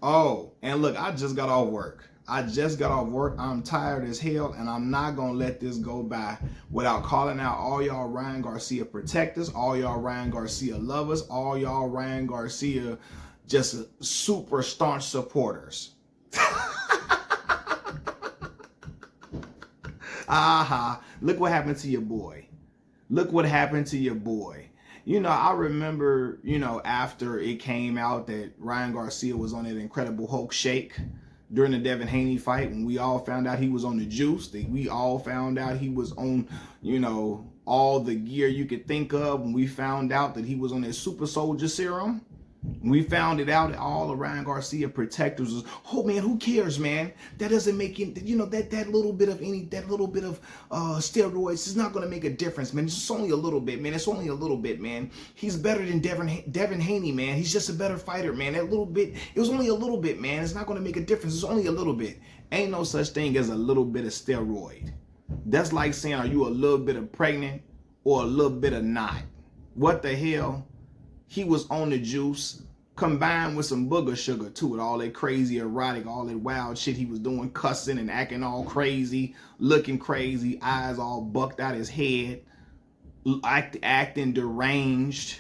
Oh, and look, I just got off work. I just got off work. I'm tired as hell, and I'm not gonna let this go by without calling out all y'all Ryan Garcia protectors, all y'all Ryan Garcia lovers, all y'all Ryan Garcia just super staunch supporters. Aha, look what happened to your boy. Look what happened to your boy. I remember, after it came out that Ryan Garcia was on that Incredible Hulk shake during the Devin Haney fight, when we all found out he was on the juice, that we all found out he was on, all the gear you could think of, when we found out that he was on that super soldier serum. We found it out, all the Ryan Garcia protectors was, oh man, who cares, man? That doesn't make it, that little bit of steroids is not going to make a difference, man. It's just only a little bit, man. It's only a little bit, man. He's better than Devin Haney, man. He's just a better fighter, man. That little bit, it was only a little bit, man. It's not going to make a difference. It's only a little bit. Ain't no such thing as a little bit of steroid. That's like saying, are you a little bit of pregnant or a little bit of not? What the hell? He was on the juice, combined with some booger sugar too, with all that crazy erotic, all that wild shit he was doing, cussing and acting all crazy, looking crazy, eyes all bucked out his head, acting deranged,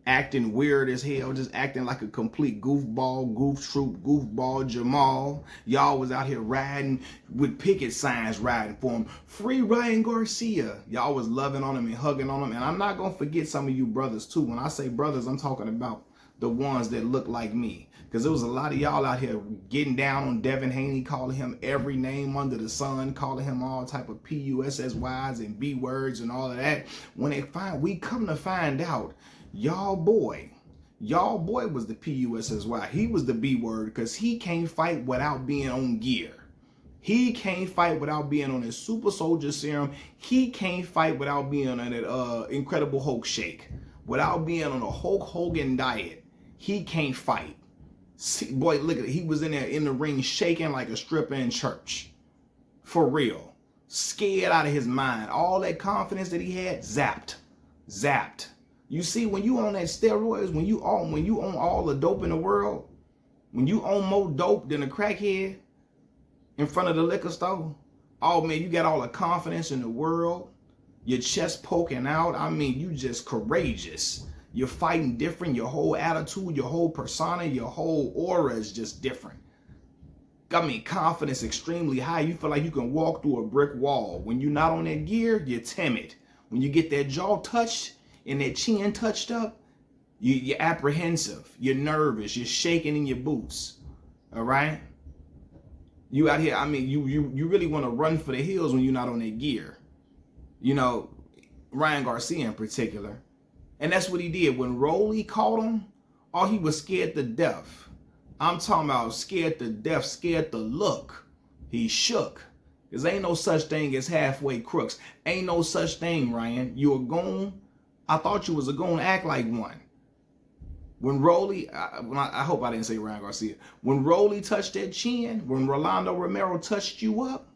acting weird as hell, just acting like a complete goofball, goof troop, goofball Jamal. Y'all was out here riding with picket signs, riding for him. Free Ryan Garcia. Y'all was loving on him and hugging on him. And I'm not going to forget some of you brothers too. When I say brothers, I'm talking about the ones that look like me. Because there was a lot of y'all out here getting down on Devin Haney, calling him every name under the sun, calling him all type of PUSSYs and B words and all of that. When we come to find out, y'all boy was the PUSSY. He was the B word because he can't fight without being on gear. He can't fight without being on his super soldier serum. He can't fight without being on that Incredible Hulk shake. Without being on a Hulk Hogan diet. He can't fight. See, boy, look at it. He was in there in the ring shaking like a stripper in church. For real. Scared out of his mind. All that confidence that he had, zapped. You see, when you on that steroids, when you own all the dope in the world, when you own more dope than a crackhead in front of the liquor store, oh man, you got all the confidence in the world, your chest poking out. I mean, you just courageous. You're fighting different. Your whole attitude, your whole persona, your whole aura is just different. I mean, confidence extremely high. You feel like you can walk through a brick wall. When you're not on that gear, you're timid. When you get that jaw touched, and that chin touched up, you're apprehensive, you're nervous, you're shaking in your boots. All right? You out here, I mean, you really want to run for the hills when you're not on that gear. Ryan Garcia in particular. And that's what he did. When Rolley caught him, oh, he was scared to death. I'm talking about scared to death, scared to look. He shook. Because ain't no such thing as halfway crooks. Ain't no such thing, Ryan. You a goon. I thought you was going to act like one. When Rolley, I hope I didn't say Ryan Garcia. When Rolley touched that chin, when Rolando Romero touched you up,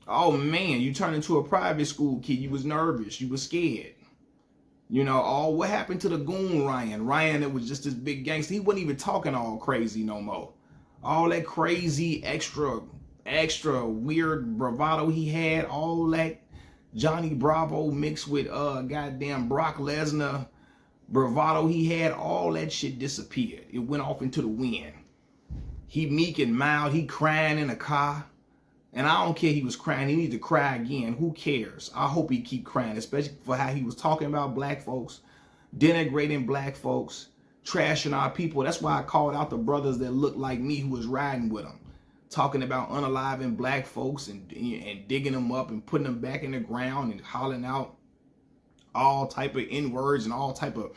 oh man, you turned into a private school kid. You was nervous. You was scared. What happened to the goon Ryan? Ryan, that was just this big gangster. He wasn't even talking all crazy no more. All that crazy, extra weird bravado he had, all that Johnny Bravo mixed with goddamn Brock Lesnar bravado he had, all that shit disappeared. It went off into the wind. He meek and mild. He crying in a car. And I don't care he was crying. He needs to cry again. Who cares? I hope he keep crying, especially for how he was talking about black folks, denigrating black folks, trashing our people. That's why I called out the brothers that looked like me who was riding with him. Talking about unaliving black folks and digging them up and putting them back in the ground and hollering out all type of N-words and all type of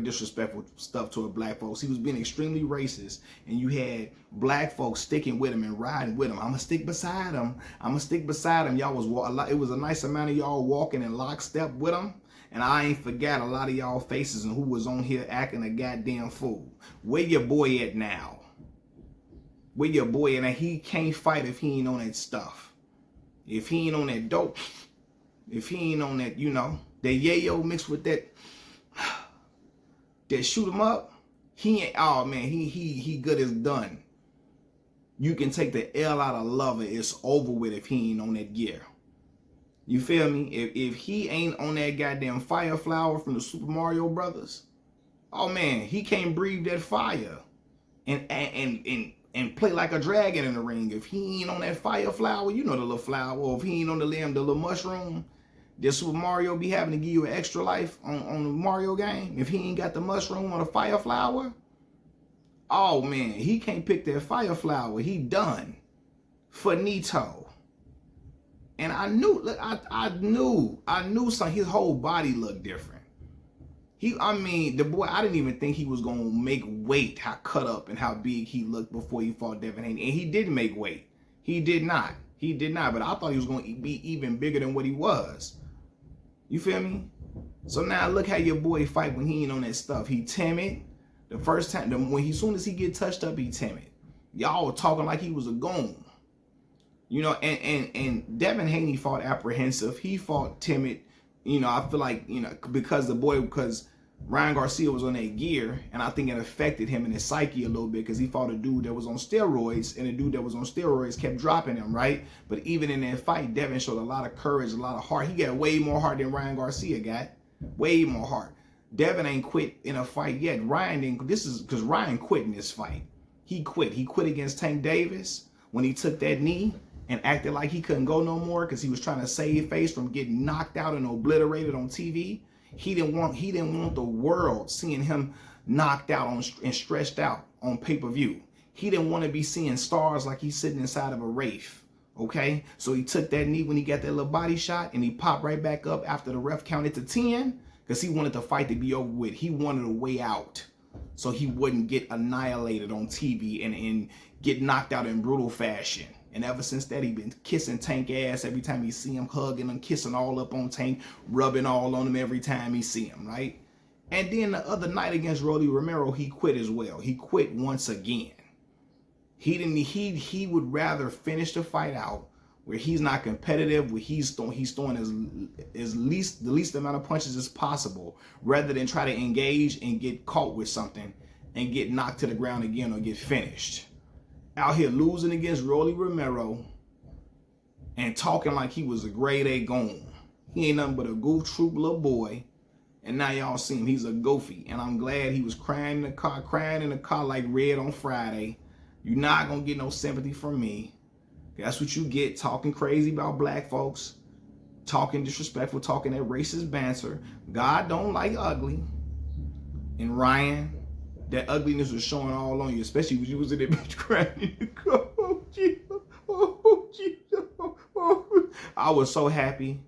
disrespectful stuff toward black folks. He was being extremely racist, and you had black folks sticking with him and riding with him. I'ma stick beside him. Y'all was it was a nice amount of y'all walking in lockstep with him. And I ain't forgot a lot of y'all faces and who was on here acting a goddamn fool. Where your boy at now? Where your boy at? And he can't fight if he ain't on that stuff. If he ain't on that dope. If he ain't on that, that yayo mixed with that shoot 'em up. He ain't, oh man, he good as done. You can take the L out of Lover. It's over with if he ain't on that gear. You feel me? If he ain't on that goddamn fire flower from the Super Mario Brothers, oh man, he can't breathe that fire and play like a dragon in the ring. If he ain't on that fire flower, you know the little flower, or if he ain't on the little mushroom, that Super Mario be having to give you an extra life on the Mario game. If he ain't got the mushroom or the fire flower, oh man, he can't pick that fire flower. He done. Finito. And I knew, look, I knew something. His whole body looked different. The boy, I didn't even think he was gonna make weight. How cut up and how big he looked before he fought Devin Haney, and he didn't make weight. He did not. But I thought he was gonna be even bigger than what he was. You feel me? So now look how your boy fight when he ain't on that stuff. He timid. The first time, soon as he get touched up, he timid. Y'all talking like he was a goon. You know, and Devin Haney fought apprehensive. He fought timid. You know, I feel like, you know, because Ryan Garcia was on that gear, and I think it affected him in his psyche a little bit because he fought a dude that was on steroids, and the dude that was on steroids kept dropping him, right? But even in that fight, Devin showed a lot of courage, a lot of heart. He got way more heart than Ryan Garcia got. Way more heart. Devin ain't quit in a fight yet. Ryan didn't. This is because Ryan quit in this fight. He quit. He quit against Tank Davis when he took that knee and acted like he couldn't go no more because he was trying to save face from getting knocked out and obliterated on TV. He didn't want the world seeing him knocked out and stretched out on pay-per-view. He didn't want to be seeing stars like he's sitting inside of a Wraith. Okay? So he took that knee when he got that little body shot, and he popped right back up after the ref counted to 10 because he wanted the fight to be over with. He wanted a way out so he wouldn't get annihilated on TV and get knocked out in brutal fashion. And ever since that, he been kissing Tank ass every time he see him, hugging him, kissing all up on Tank, rubbing all on him every time he see him, right? And then the other night against Rolley Romero, he quit as well. He quit once again. He would rather finish the fight out where he's not competitive, where he's throwing the least amount of punches as possible, rather than try to engage and get caught with something and get knocked to the ground again or get finished. Out here losing against Rolley Romero and talking like he was a grade A goon. He ain't nothing but a goof troop little boy. And now y'all see him. He's a goofy. And I'm glad he was crying in the car like Red on Friday. You're not going to get no sympathy from me. That's what you get, talking crazy about black folks, talking disrespectful, talking that racist banter. God don't like ugly. And Ryan, that ugliness was showing all on you, especially when you was in that bitch crying in the car. Oh, Jesus. Oh, Jesus. Oh. I was so happy.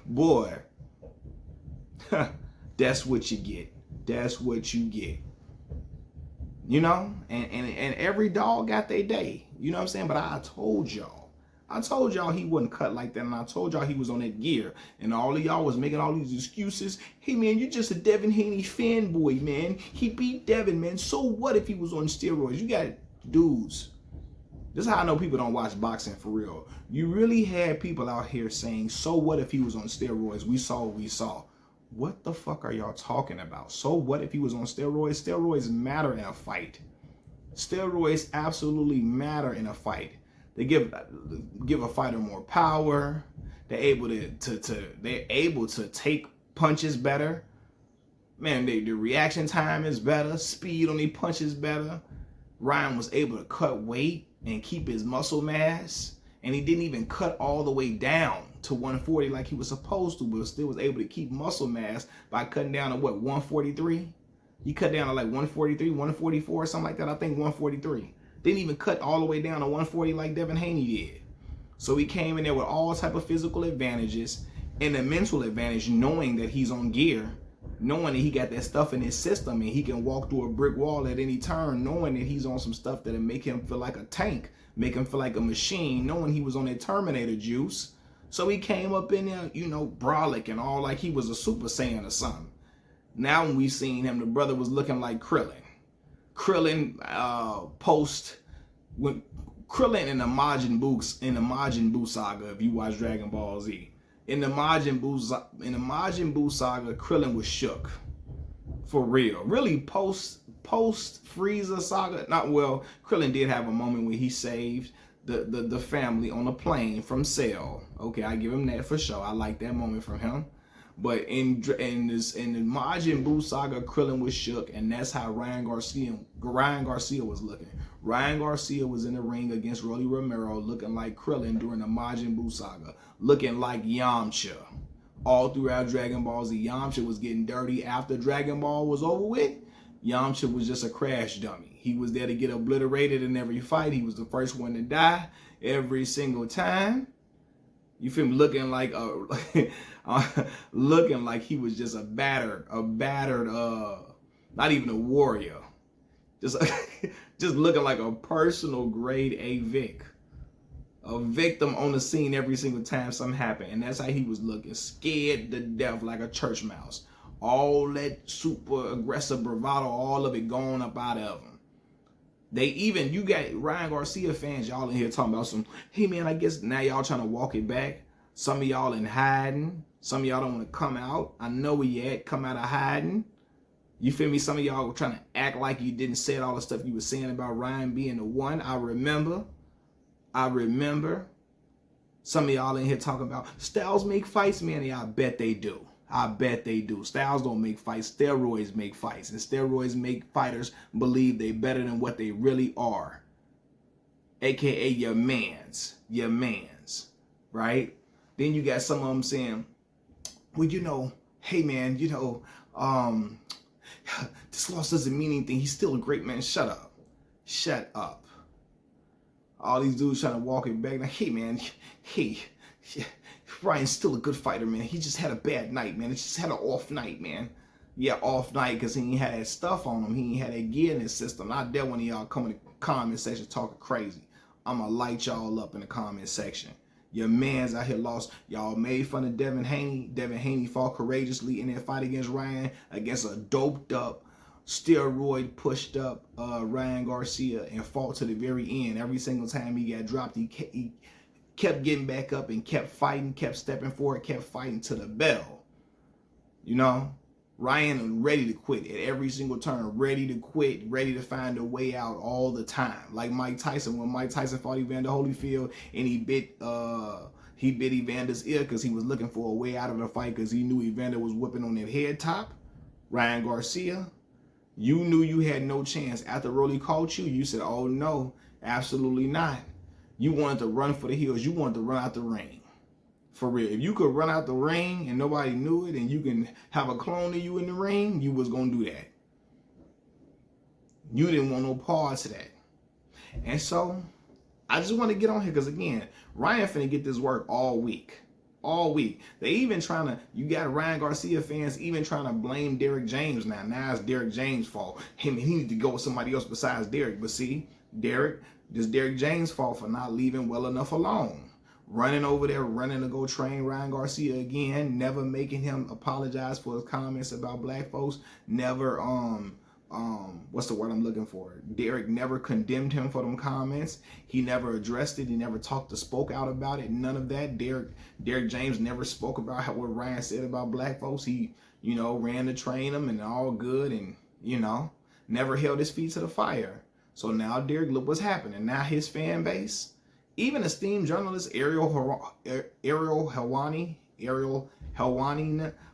Boy, that's what you get. That's what you get. You know? And every dog got their day. You know what I'm saying? But I told y'all he wasn't cut like that, and I told y'all he was on that gear, and all of y'all was making all these excuses. Hey man, you're just a Devin Haney fanboy, man. He beat Devin, man. So what if he was on steroids? You got dudes. This is how I know people don't watch boxing for real. You really had people out here saying, so what if he was on steroids? We saw what we saw. What the fuck are y'all talking about? So what if he was on steroids? Steroids matter in a fight. Steroids absolutely matter in a fight. They give a fighter more power. They're able to take punches better. Man, the reaction time is better. Speed on the punches better. Ryan was able to cut weight and keep his muscle mass, and he didn't even cut all the way down to 140 like he was supposed to, but still was able to keep muscle mass by cutting down to what, 143? He cut down to like 143, 144, something like that. I think 143. Didn't even cut all the way down to 140 like Devin Haney did. So he came in there with all type of physical advantages and a mental advantage, knowing that he's on gear, knowing that he got that stuff in his system and he can walk through a brick wall at any turn, knowing that he's on some stuff that'll make him feel like a tank, make him feel like a machine, knowing he was on that Terminator juice. So he came up in there, you know, brolic and all like he was a Super Saiyan or something. Now when we seen him, the brother was looking like Krillin. Krillin when Krillin in the Majin Buu saga, if you watch Dragon Ball Z. In the Majin Buu saga, Krillin was shook. For real. Really post Frieza saga. Not well, Krillin did have a moment where he saved the family on a plane from Cell. Okay, I give him that for sure. I like that moment from him. But in the Majin Buu saga, Krillin was shook, and that's how Ryan Garcia was looking. Ryan Garcia was in the ring against Rolley Romero, looking like Krillin during the Majin Buu saga, looking like Yamcha. All throughout Dragon Ball Z, Yamcha was getting dirty. After Dragon Ball was over with, Yamcha was just a crash dummy. He was there to get obliterated in every fight. He was the first one to die every single time. You feel me? Looking like looking like he was just a battered, not even a warrior. Just just looking like a personal grade A Vic. A victim on the scene every single time something happened. And that's how he was looking. Scared to death like a church mouse. All that super aggressive bravado, all of it gone up out of him. You got Ryan Garcia fans, y'all in here talking about some, hey man, I guess now y'all trying to walk it back. Some of y'all in hiding. Some of y'all don't want to come out. I know where you at. Come out of hiding. You feel me? Some of y'all were trying to act like you didn't say all the stuff you were saying about Ryan being the one. I remember. Some of y'all in here talking about Styles make fights, man. Yeah, I bet they do. I bet they do. Styles don't make fights. Steroids make fights. And steroids make fighters believe they better than what they really are. AKA your mans. Your mans. Right? Then you got some of them saying, well, you know, hey man, you know, this loss doesn't mean anything. He's still a great man. Shut up. Shut up. All these dudes trying to walk it back. Like, hey man, hey, Ryan's still a good fighter, man. He just had a bad night, man. He just had an off night, man. Yeah, off night because he ain't had that stuff on him. He ain't had that gear in his system. I dare one of y'all come in the comment section talking crazy. I'm going to light y'all up in the comment section. Your mans out here lost. Y'all made fun of Devin Haney. Devin Haney fought courageously in that fight against Ryan, against a doped up, steroid pushed up Ryan Garcia, and fought to the very end. Every single time he got dropped, he kept getting back up and kept fighting, kept stepping forward, kept fighting to the bell. You know, Ryan was ready to quit at every single turn, ready to quit, ready to find a way out all the time. Like Mike Tyson, when Mike Tyson fought Evander Holyfield and he bit Evander's ear because he was looking for a way out of the fight because he knew Evander was whipping on that head top. Ryan Garcia, you knew you had no chance. After Rolley caught you, you said, oh no, absolutely not. You wanted to run for the hills. You wanted to run out the ring. For real. If you could run out the ring and nobody knew it and you can have a clone of you in the ring, you was going to do that. You didn't want no parts of that. And so, I just want to get on here because, again, Ryan finna get this work all week. All week. They even trying to, you got Ryan Garcia fans even trying to blame Derrick James now. Now it's Derrick James' fault. He need to go with somebody else besides Derrick. But see, this Derrick James' fault for not leaving well enough alone. Running over there, running to go train Ryan Garcia again, never making him apologize for his comments about black folks, never, what's the word I'm looking for? Derrick never condemned him for them comments. He never addressed it. He never spoke out about it. None of that. Derrick James never spoke about what Ryan said about black folks. He, you know, ran to train them and all good and, you know, never held his feet to the fire. So now Derrick, look what's happening. Now his fan base, even esteemed journalist Ariel Helwani,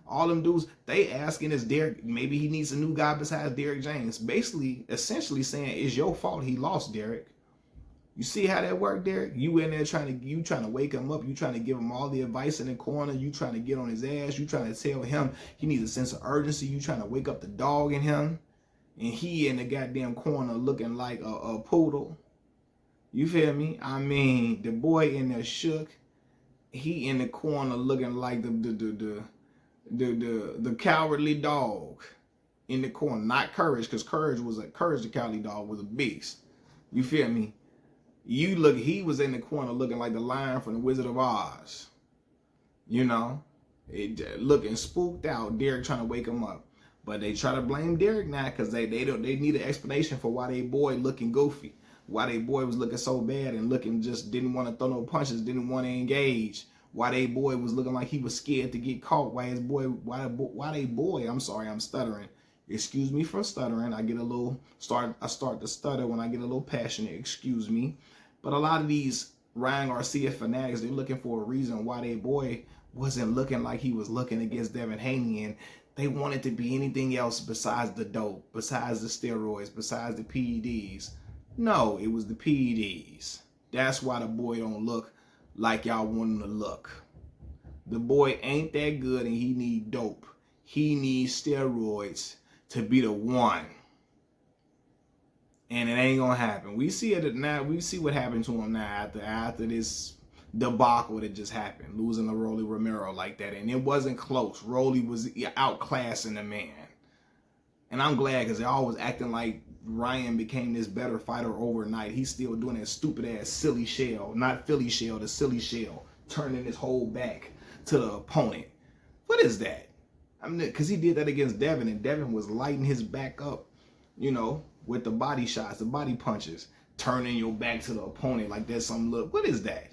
all them dudes, they asking is Derrick, maybe he needs a new guy besides Derrick James. Basically, essentially saying it's your fault he lost, Derrick. You see how that worked, Derrick? You in there trying to wake him up. You trying to give him all the advice in the corner. You trying to get on his ass. You trying to tell him he needs a sense of urgency. You trying to wake up the dog in him. And he in the goddamn corner looking like a poodle. You feel me? I mean, the boy in there shook. He in the corner looking like the cowardly dog in the corner. Not Courage, because Courage the cowardly dog was a beast. You feel me? He was in the corner looking like the lion from the Wizard of Oz. You know? Looking spooked out. Derrick trying to wake him up. But they try to blame Derrick now because they need an explanation for why they boy looking goofy. Why they boy was looking so bad and looking just didn't want to throw no punches, didn't want to engage. Why they boy was looking like he was scared to get caught. Why they boy, I'm sorry, I'm stuttering. Excuse me for stuttering. I start to stutter when I get a little passionate. Excuse me. But a lot of these Ryan Garcia fanatics, they're looking for a reason why their boy wasn't looking like he was looking against Devin Haney, and they wanted to be anything else besides the dope, besides the steroids, besides the PEDs. No, it was the PEDs. That's why the boy don't look like y'all want him to look. The boy ain't that good, and he need dope. He needs steroids to be the one. And it ain't gonna happen. We see it now. We see what happened to him now after this debacle that just happened, losing to Rolley Romero like that, and it wasn't close. Rolley was outclassing the man, and I'm glad, because they all was acting like Ryan became this better fighter overnight. He's still doing that stupid ass silly shell, not Philly shell, the silly shell, turning his whole back to the opponent. What is that? I mean, because he did that against Devin, and Devin was lighting his back up, you know, with the body shots, the body punches, turning your back to the opponent like there's some look. What is that?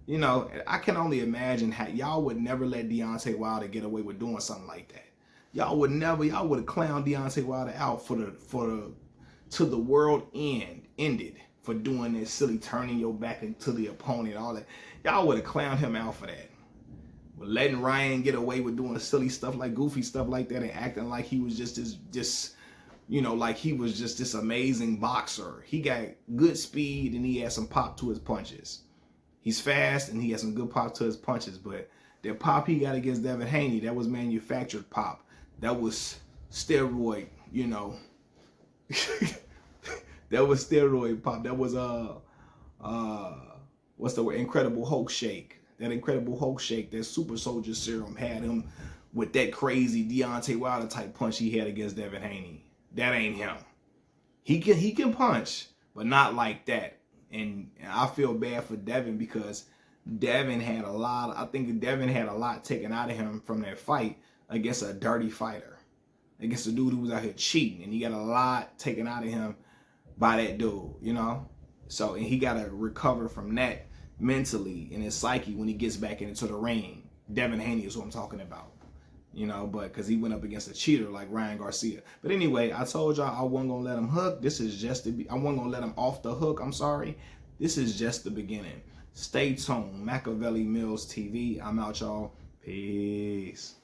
You know, I can only imagine how y'all would never let Deontay Wilder get away with doing something like that. Y'all would have clowned Deontay Wilder out till the world ended for doing this silly turning your back to the opponent, all that. Y'all would have clowned him out for that. But letting Ryan get away with doing silly stuff like goofy stuff like that and acting like he was just like he was just this amazing boxer. He got good speed and he had some pop to his punches. He's fast and he has some good pop to his punches, but that pop he got against Devin Haney, that was manufactured pop. That was steroid, you know. That was steroid pop. That was what's the word? Incredible Hulk shake. That Incredible Hulk shake, that super soldier serum had him with that crazy Deontay Wilder type punch he had against Devin Haney. That ain't him. He can punch, but not like that. And I feel bad for Devin, because Devin had a lot taken out of him from that fight against a dirty fighter, against a dude who was out here cheating, and he got a lot taken out of him by that dude, you know? So, and he got to recover from that mentally in his psyche when he gets back into the ring. Devin Haney is what I'm talking about, you know, but because he went up against a cheater like Ryan Garcia. But anyway, I told y'all I wasn't going to let him hook. This is just I wasn't going to let him off the hook. I'm sorry. This is just the beginning. Stay tuned. Machiavelli Mills TV. I'm out, y'all. Peace.